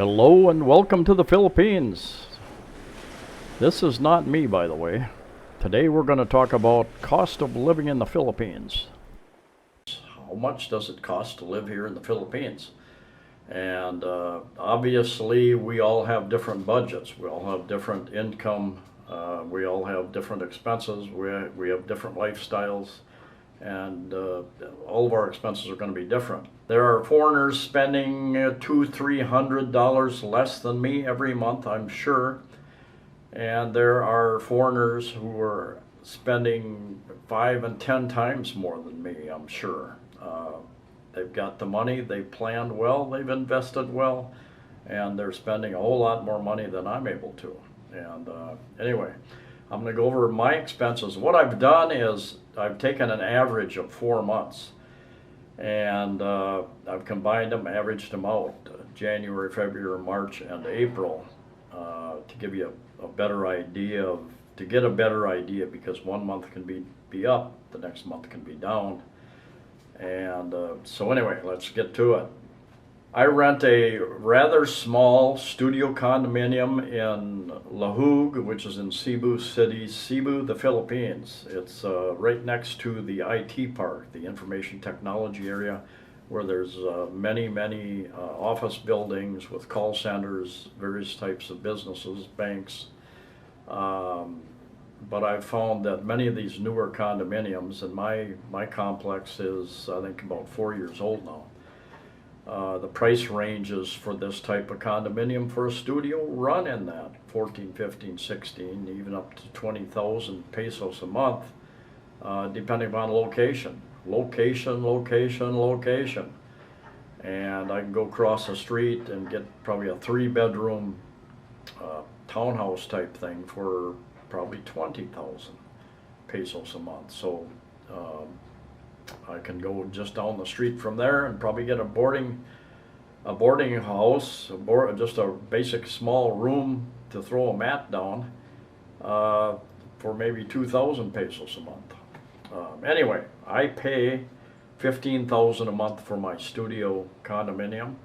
Hello and welcome to the Philippines. This is not me, by the way. Today we're going to talk about cost of living in the Philippines. How much does it cost to live here in the Philippines? And obviously we all have different budgets. We all have different income. We all have different expenses. We have different lifestyles. And all of our expenses are going to be different. There are foreigners spending $200–300 less than me every month, I'm sure. And there are foreigners who are spending 5 and 10 times more than me, I'm sure. They've got the money, they've planned well, they've invested well, and they're spending a whole lot more money than I'm able to. And anyway, I'm going to go over my expenses. What I've done is I've taken an average of 4 months and I've combined them, averaged them out, January, February, March, and April, to give you a better idea to get a better idea, because 1 month can be up, the next month can be down. And so anyway, let's get to it. I rent a rather small studio condominium in Lahug, which is in Cebu City, Cebu, the Philippines. It's right next to the IT park, the information technology area, where there's many office buildings with call centers, various types of businesses, banks. But I've found that many of these newer condominiums, and my complex is, I think, about 4 years old now. The price ranges for this type of condominium for a studio run in that 14, 15, 16, even up to 20,000 pesos a month, depending upon location. Location. And I can go across the street and get probably a 3-bedroom townhouse type thing for probably 20,000 pesos a month. So I can go just down the street from there and probably get a boarding house, just a basic small room to throw a mat down, for maybe 2,000 pesos a month. Anyway, I pay 15,000 a month for my studio condominium,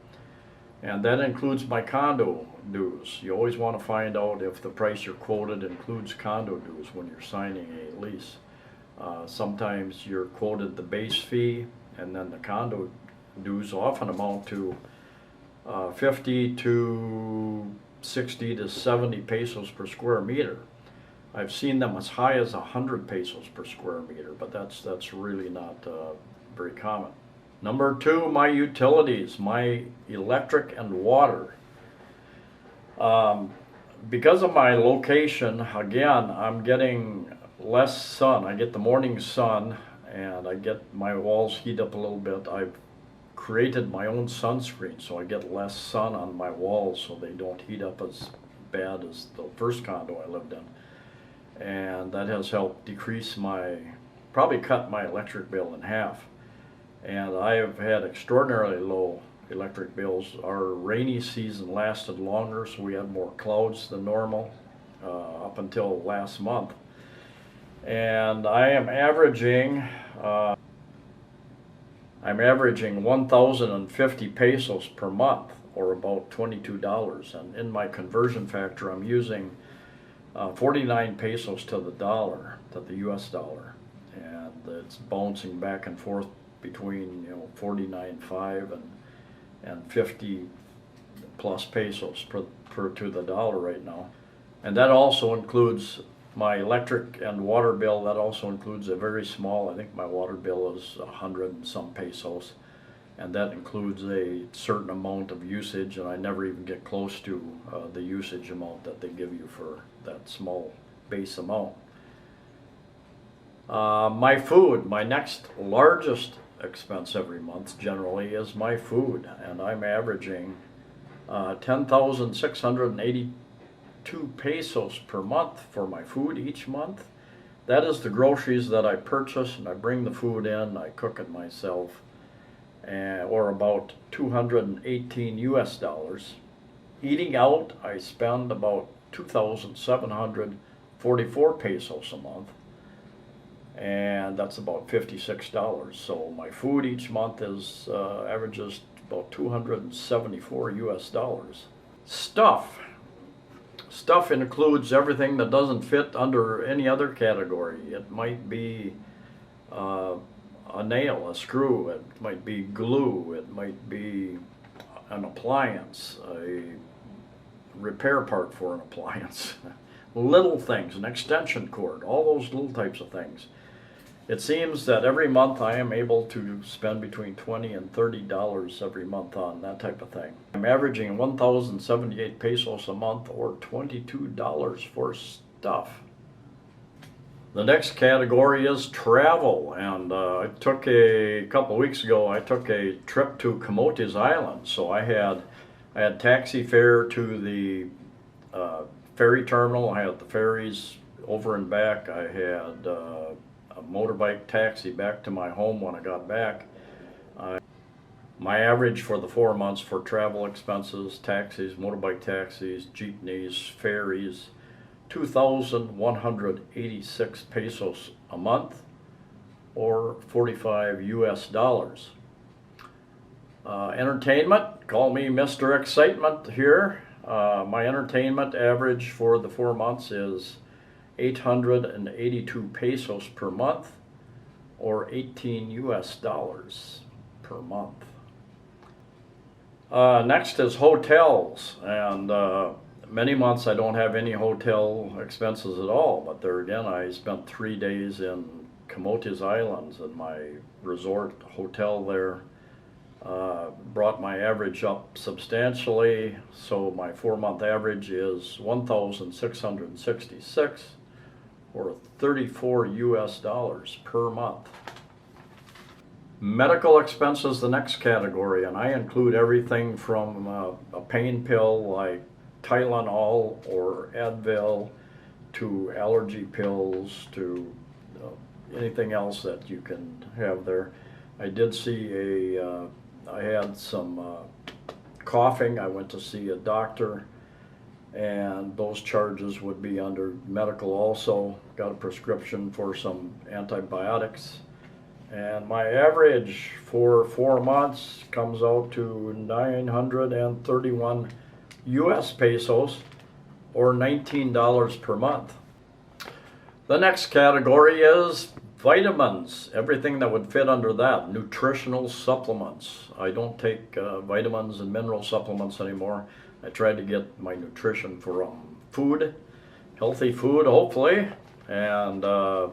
and that includes my condo dues. You always want to find out if the price you're quoted includes condo dues when you're signing a lease. Sometimes you're quoted the base fee, and then the condo dues often amount to 50 to 60 to 70 pesos per square meter. I've seen them as high as 100 pesos per square meter, but that's really not very common. Number 2, my utilities, my electric and water. Because of my location, again, I'm getting less sun. I get the morning sun, and I get my walls heat up a little bit. I've created my own sunscreen, so I get less sun on my walls, so they don't heat up as bad as the first condo I lived in. And that has helped decrease probably cut my electric bill in half. And I have had extraordinarily low electric bills. Our rainy season lasted longer, so we had more clouds than normal up until last month. And I am averaging 1,050 pesos per month, or about $22. And in my conversion factor, I'm using 49 pesos to the dollar, to the US dollar. And it's bouncing back and forth between 49.5 and 50 plus pesos per to the dollar right now. And that also includes my electric and water bill. That also includes a very small, I think my water bill is 100 and some pesos, and that includes a certain amount of usage, and I never even get close to the usage amount that they give you for that small base amount. My food, my next largest expense every month generally is my food, and I'm averaging 10,682 pesos per month for my food each month. That is the groceries that I purchase, and I bring the food in, I cook it myself, or about 218 US dollars. Eating out, I spend about 2,744 pesos a month, and that's about $56. So my food each month is averages about 274 US dollars. Stuff. Stuff includes everything that doesn't fit under any other category. It might be a nail, a screw, it might be glue, it might be an appliance, a repair part for an appliance. Little things, an extension cord, all those little types of things. It seems that every month I am able to spend between $20 and $30 every month on that type of thing. I'm averaging 1,078 pesos a month, or $22 for stuff. The next category is travel, and I took a couple weeks ago, I took a trip to Camotes Island. So I had taxi fare to the ferry terminal, I had the ferries over and back, I had a motorbike taxi back to my home when I got back. My average for the 4 months for travel expenses, taxis, motorbike taxis, jeepneys, ferries, 2,186 pesos a month, or 45 US dollars. Entertainment, call me Mr. Excitement here. My entertainment average for the 4 months is 882 pesos per month, or 18 US dollars per month. Next is hotels, and many months I don't have any hotel expenses at all, but there again I spent 3 days in Camotes Islands, and my resort hotel there brought my average up substantially. So my 4-month average is 1,666, or 34 US dollars per month. Medical expenses, the next category, and I include everything from a pain pill like Tylenol or Advil, to allergy pills, to anything else that you can have there. I did see I had some coughing. I went to see a doctor, and those charges would be under medical also. Got a prescription for some antibiotics. And my average for 4 months comes out to 931 US pesos, or $19 per month. The next category is vitamins, everything that would fit under that. Nutritional supplements. I don't take vitamins and mineral supplements anymore. I try to get my nutrition from food, healthy food hopefully, and I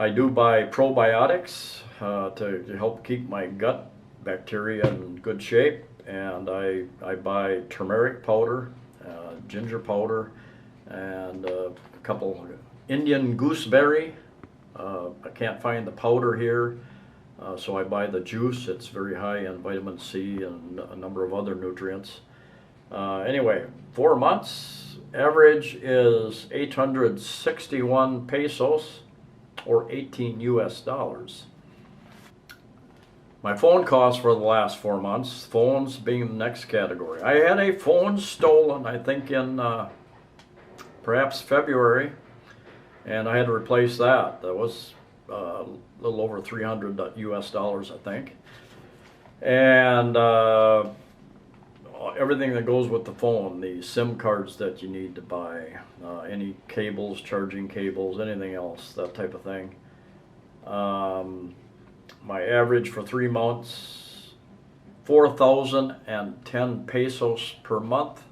do buy probiotics to help keep my gut bacteria in good shape, and I buy turmeric powder, ginger powder, and a couple Indian gooseberry. I can't find the powder here, so I buy the juice. It's very high in vitamin C and a number of other nutrients. Anyway, 4 months, average is 861 pesos, or 18 US dollars. My phone costs for the last 4 months, phones being the next category. I had a phone stolen, I think in perhaps February, and I had to replace that. That was a little over 300 US dollars, I think. And everything that goes with the phone, the SIM cards that you need to buy, any cables, charging cables, anything else, that type of thing. My average for 3 months, 4,010 pesos per month,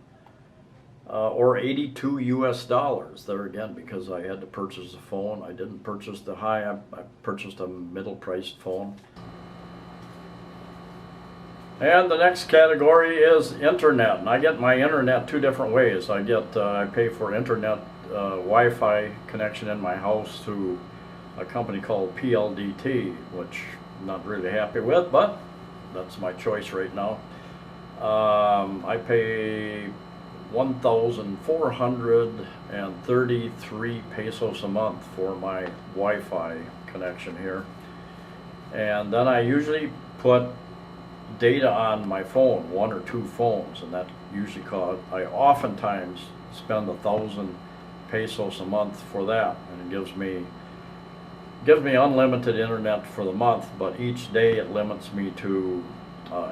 or 82 US dollars. There again, because I had to purchase a phone. I didn't purchase the high, I purchased a middle-priced phone. And the next category is internet, and I get my internet 2 different ways. I pay for internet Wi-Fi connection in my house through a company called PLDT, which I'm not really happy with, but that's my choice right now. I pay 1,433 pesos a month for my Wi-Fi connection here, and then I usually put data on my phone, 1 or 2 phones, and that usually I oftentimes spend 1,000 pesos a month for that, and it gives me unlimited internet for the month, but each day it limits me to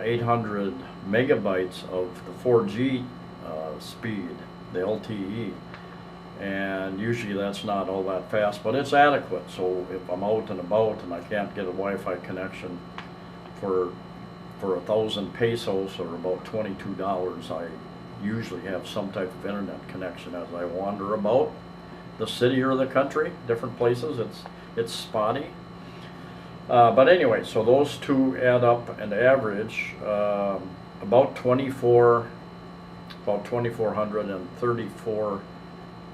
800 megabytes of the 4G speed, the LTE. And usually that's not all that fast, but it's adequate. So if I'm out and about and I can't get a Wi-Fi connection for 1,000 pesos, or about $22, I usually have some type of internet connection as I wander about the city or the country, different places. It's spotty. But anyway, so those two add up and average about 2,434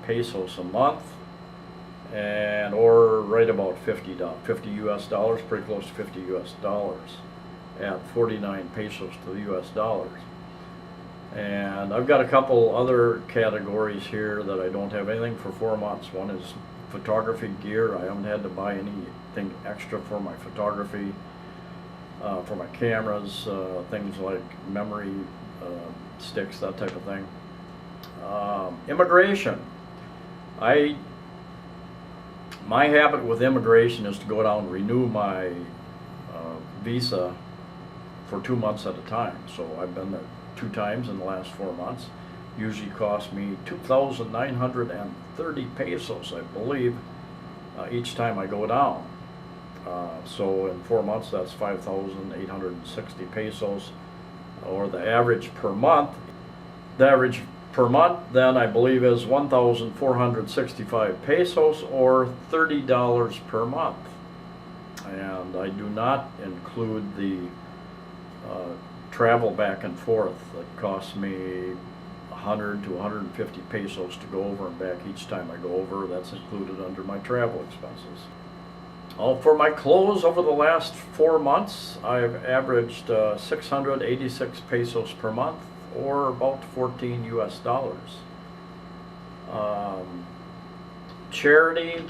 pesos a month, and or right about 50 US dollars, pretty close to 50 US dollars at 49 pesos to the US dollars. And I've got a couple other categories here that I don't have anything for 4 months. One is photography gear. I haven't had to buy anything extra for my photography, for my cameras, things like memory sticks, that type of thing. Immigration. My habit with immigration is to go down and renew my visa for 2 months at a time. So I've been there 2 times in the last 4 months. Usually cost me 2,930 pesos, I believe, each time I go down. So in 4 months, that's 5,860 pesos, or the average per month. The average per month then, I believe, is 1,465 pesos, or $30 per month. And I do not include the travel back and forth. It costs me 100 to 150 pesos to go over and back each time I go over. That's included under my travel expenses. For my clothes over the last 4 months, I've averaged 686 pesos per month, or about 14 US dollars. Charity,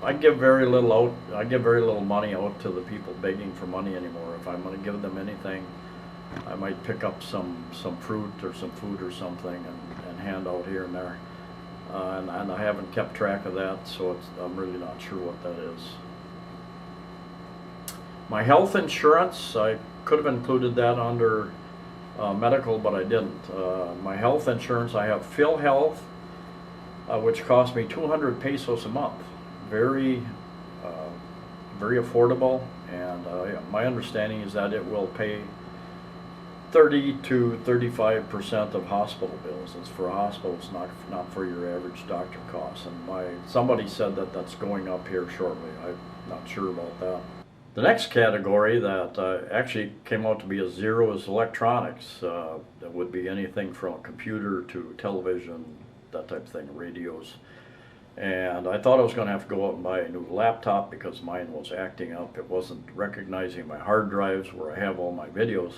I give very little out. I give very little money out to the people begging for money anymore. If I'm going to give them anything, I might pick up some fruit or some food or something and hand out here and there. And I haven't kept track of that, so I'm really not sure what that is. My health insurance, I could have included that under medical, but I didn't. My health insurance, I have PHILHEALTH, which cost me 200 pesos a month. Very affordable, and my understanding is that it will pay 30 to 35% of hospital bills. It's for hospitals, not for your average doctor costs. And somebody said that that's going up here shortly. I'm not sure about that. The next category that actually came out to be a zero is electronics. That would be anything from a computer to television, that type of thing, radios. And I thought I was going to have to go out and buy a new laptop because mine was acting up. It wasn't recognizing my hard drives where I have all my videos.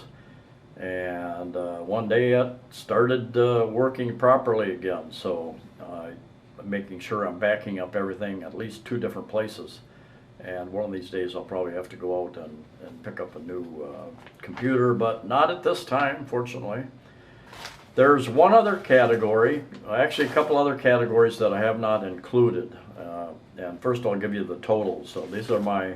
And one day it started working properly again. So I'm making sure I'm backing up everything at least 2 different places. And one of these days I'll probably have to go out and pick up a new computer, but not at this time, fortunately. There's one other category, actually a couple other categories that I have not included. And first I'll give you the totals. So these are my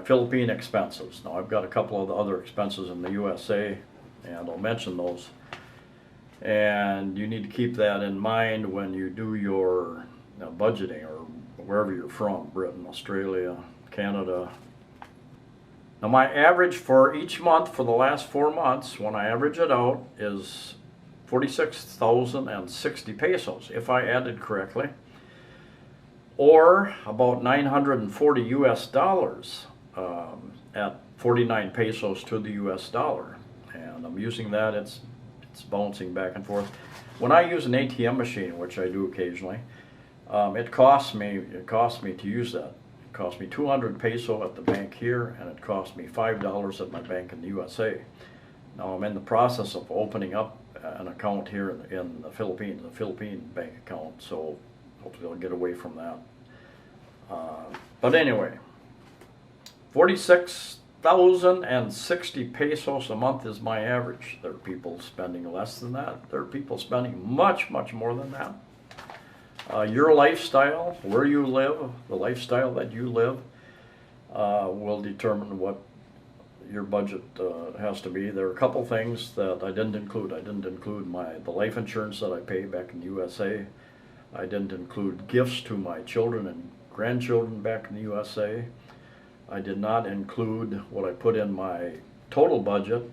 Philippine expenses. Now I've got a couple of the other expenses in the USA, and I'll mention those. And you need to keep that in mind when you do your budgeting, or wherever you're from, Britain, Australia, Canada. Now my average for each month for the last 4 months, when I average it out, is 46,060 pesos, if I added correctly, or about 940 US dollars at 49 pesos to the US dollar. And I'm using that, it's bouncing back and forth. When I use an ATM machine, which I do occasionally, it costs me to use that. It costs me 200 peso at the bank here, and it costs me $5 at my bank in the USA. Now I'm in the process of opening up an account here in the Philippines, a Philippine bank account, so hopefully I'll get away from that. But anyway, 46,060 pesos a month is my average. There are people spending less than that. There are people spending much, much more than that. Your lifestyle, where you live, the lifestyle that you live, will determine what your budget has to be. There are a couple things that I didn't include. I didn't include the life insurance that I pay back in the USA. I didn't include gifts to my children and grandchildren back in the USA. I did not include what I put in my total budget.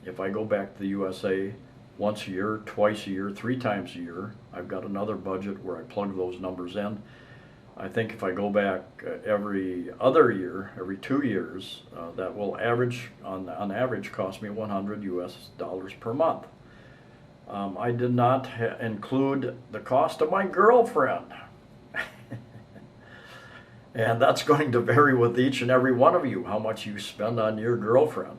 If I go back to the USA once a year, twice a year, 3 times a year, I've got another budget where I plug those numbers in. I think if I go back every other year, every 2 years, that will average, on average, cost me $100 per month. I did not include the cost of my girlfriend. And that's going to vary with each and every one of you, how much you spend on your girlfriend.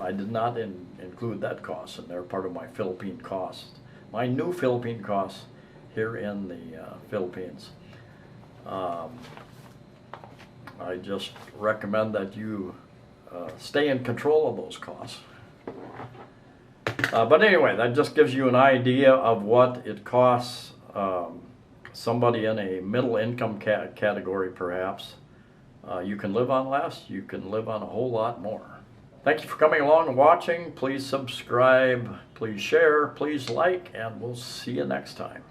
I did not include that cost, and they're part of my Philippine costs, my new Philippine costs here in the Philippines. I just recommend that you stay in control of those costs. But anyway, that just gives you an idea of what it costs somebody in a middle income category, perhaps. You can live on less, you can live on a whole lot more. Thank you for coming along and watching. Please subscribe, please share, please like, and we'll see you next time.